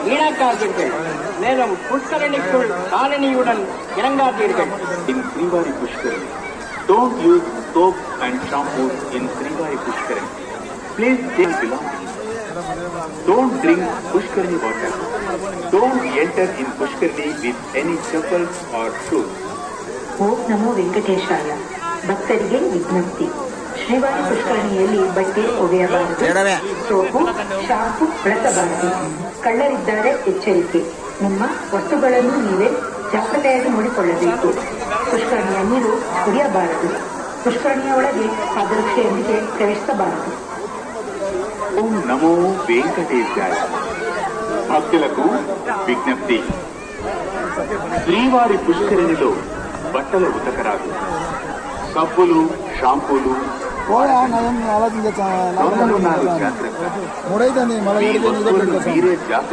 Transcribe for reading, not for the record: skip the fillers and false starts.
வீணாக்காதீர்கள். மேலும் புஷ்கரணிக்குள் காலணியுடன் இறங்காதீர்கள். In Srivari Pushkarani, don't use soap and shampoo in Srivari Pushkarani. Place their belongings. Don't drink Pushkarani water. Don't enter in Pushkarani with any chappals or shoes. ಓಂ ನಮೋ ವೆಂಕಟೇಶಾಯ. ಭಕ್ತರಿಗೆ ವಿಜ್ಞಪ್ತಿ. ಶ್ರೀವಾರಿ ಪುಷ್ಕರಣಿಯಲ್ಲಿ ಬಟ್ಟೆ ಒಗೆಯಬಾರದು, soap shampoo ಬಳಸಬಾರದು. ಕಳ್ಳರಿದ್ದಾರೆ, ಎಚ್ಚರಿಕೆ. ನಿಮ್ಮ ವಸ್ತುಗಳನ್ನು ನೀವೇ ಜಾಗ್ರತೆಯಾಗಿ ನೋಡಿಕೊಳ್ಳಬೇಕು. ಪುಷ್ಕರಣಿಯ ನೀರು ಕುಡಿಯಬಾರದು. ಪುಷ್ಕರಣಿಯ ಒಳಗೆ ಪಾದರಕ್ಷೆಯೊಂದಿಗೆ ಪ್ರವೇಶಿಸಬಾರದು. ఓం నమో వెంకటేశాయ. భక్తులకు విజ్ఞప్తి. శ్రీవారి పుష్కరిణిలో బట్టలు ఉతకరాదు. సబ్బులు, షాంపూలు ఆలోచించ దొంగలున్నారు, జాగ్రత్త. మూడైతే మీ వస్తువులను మీరే జాగ్రత్త